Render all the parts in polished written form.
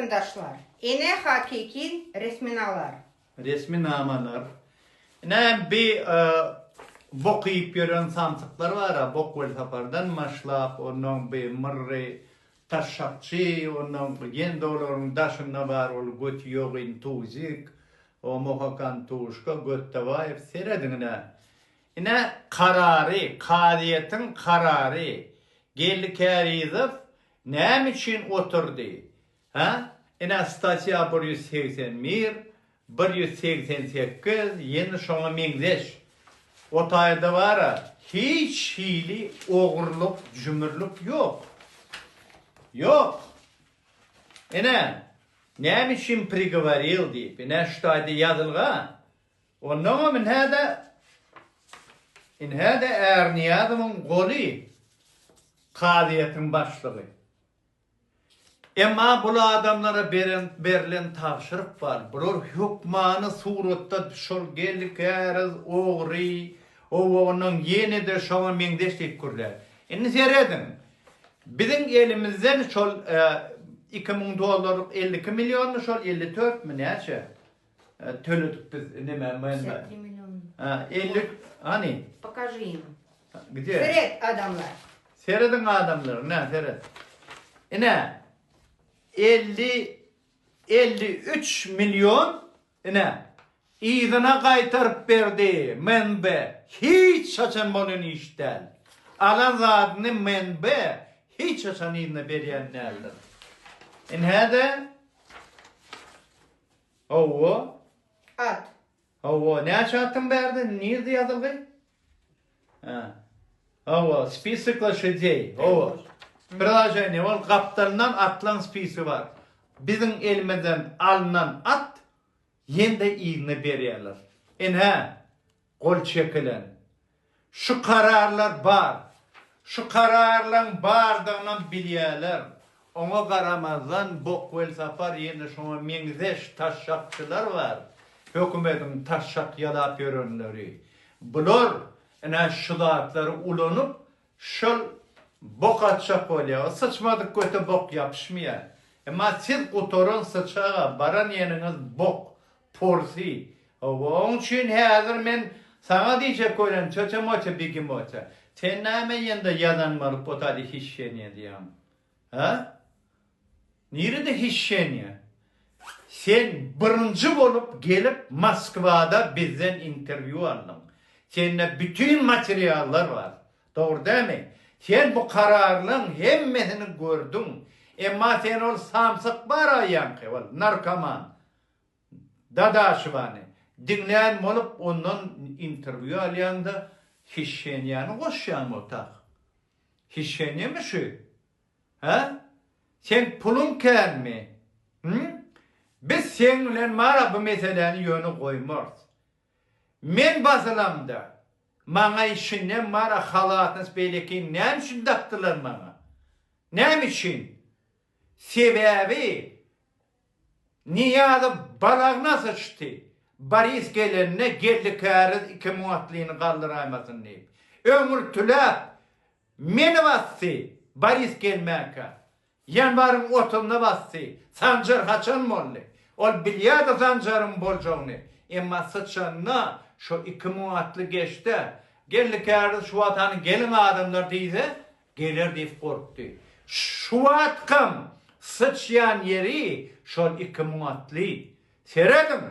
vatandaşlar, ene hakiki resminalar. Resminamalar. Ne bir bokuyup gören samsıklar var ha, bok vel sapardan maşlap, onun bir mırrı taşakçı, onun yendoların daşında var, ol göt yoğun tuzik, o muhakan tuşka götte var, hep seyredin ne. Yine kararı, kadiyetin kararı, geldi kerizif, ne için oturdu? Ha? Yine stasya 181, 188, yeni şona mengdeş. O tayda var ha, hiç hili, oğurluk, cümürlük yok. Yok. Ne için приговорил deyip, что это yazılga, ondan min hada erniyadımın goli, kadiyetin başlığı. Ama bu adamlara berilen tavşırık var. Burur hükmanı surutta şol geldik eriz, oğri, onun yeni de şoğa mengdeşlik kurlar. Seyredin. Bizim elimizden şol 2000 dolarlık 52 milyon şol 54 mi neyse? Töledik biz neme? 50 milyon. 50 hani? Покажи им. Где? Seyret adamlar. Seyredin adamları, ne seyret? 53 milyon İzine kaytarıp verdi menbe. Hiç açan bunun işten. Alan zatını menbe. Hiç açan izine veriyenlerdir. Hadi. Oğu. At. Oğu. Ne açattın verdi? Niye yazıldı? Oğu. Список лошадей. Oğu. Приложение. Ol kaptandan atlan spisi var. Bizim elimizden alınan at yende izine veriyorlar. Kol çekilen. Şu kararlar var. Şu kararların bardığından biliyorlar. Ona karamazdan bok vel safar yeni şuna mengzeş taşşakçılar var. Hükümetin taşşak yalap yörünleri. Bunlar şılatları ulanıp şıl bok atşak oluyor. Sıçmadık kötü bok yapışmıyor. Ama siz kuturun sıçağa baran yeniniz bok, porsi. Onun için hazır ben sana diyecek olan çoça moça bigi moça. Sen neyme yende yalanmalık potali hişşeniye diyem. Ha? Nerede hişşeniye? Sen birinci olup gelip Moskva'da bizden interview aldın. Seninle bütün materyaller var. Doğru değil mi? Sen bu kararların hemmesini gördün. Ama sen ol samsık var yankı, narkoman, dadaşıvanı. Dinleyen olup ondan interview alayan da hişşeniyanı koşuyan otak. Hişşeniye mi şu? Ha? Sen pulun kâr mi? Biz seninle mara bu meselenin yönü koymaz. Men basılamda, bana işinle mara halatınız belki ne için daktılar bana? Ne için? Sebebi niyada balağına sıçtı. Baris gelenine geldi kâriz 2 muatlığını kaldıraymasın deyip. Ömür tülap meni bastı baris gelmeyke. Yanvarın otununa bastı. Sancar haçan molli. Ol bilyada sancarın bolcağını. Ama sıçanına şu 2 muatlı geçti. Geldi kâriz şu atanı gelin adamlar deyse gelir deyip korktu. Şu atkım sıçyan yeri şol 2 muatlı. Seyredin.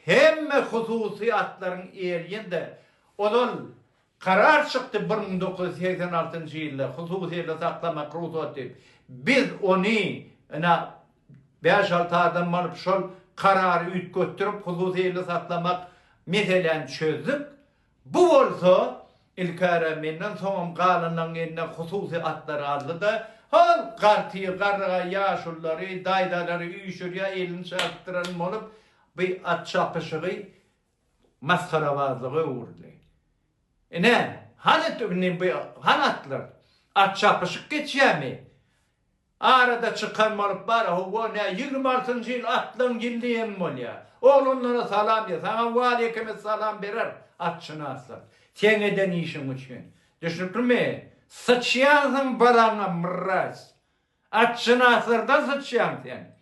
Hemme hususi atların yerinde onun karar çıktı 1986 yılda hususiyle saklamak ruhsat edip biz onu 5-6 adam alıp şol kararı ütköttürüp hususiyle saklamak meselen çözdük. Bu olsa ilkara menden son kalanın yerine hususi atları aldı da hal kartıyı, karığa, yaşulları, daydaları, uyuşurya elini çarptıran olup bir at çapışığı maskaravazlığı uğurdu. Hani atlar at çapışık geçiyor mi? Arada çıkan olup var, 26. yıl atlın gildiyen mi oluyor? Oğlunlara salam ya, sana valiyekeme salam verir atçını aslan. Sen eden işin için. Düşündün mü? Sıçyansın balana mırras. Atçını asırda sıçyan sen.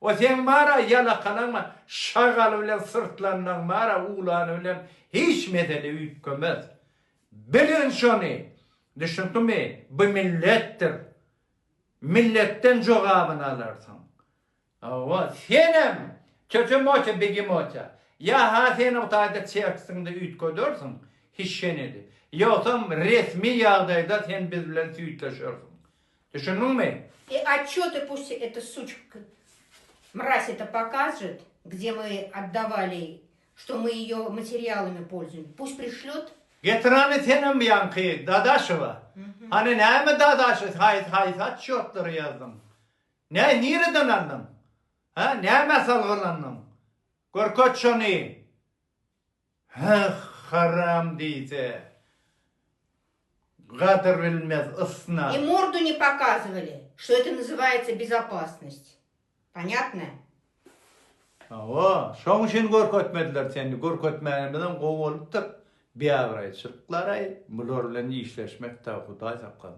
O sen mara yalakalama şagalı bilen sırtlarından mara uğlanı bilen hiç mesele ütkömez. Bilin şunu. Düşündün mü? Bu millettir. Milletten cevabını alırsın. Ama senem çocuğum olsa begim olsa ya ha sen otayda çeksin de ütködürsün hiç şenedi. Yoksa resmi yağdayda sen biz bilen ütleşiyorsun. Düşündün mü? И отчеты пусть эта сучка, мразь это покажет, где мы отдавали, что мы ее материалами пользуем. Пусть пришлет. Getiranı senin mi yankı? Dadaşı var. Hani ne mi dadaşı? Hayat şortları yazdım. Nereden aldın? Ha? Ne mesal kılandın? Korkut şunu. Haram deyse. Kadir bilmez, ısna. И морду не показывали, что это называется безопасность. Понятно? Şoň şen görketmediler seni. Görketmeýän bilen gowy bolup dur. Bir agray çyrklar ay, bular bilen işleşmek ta Hudaý saklan.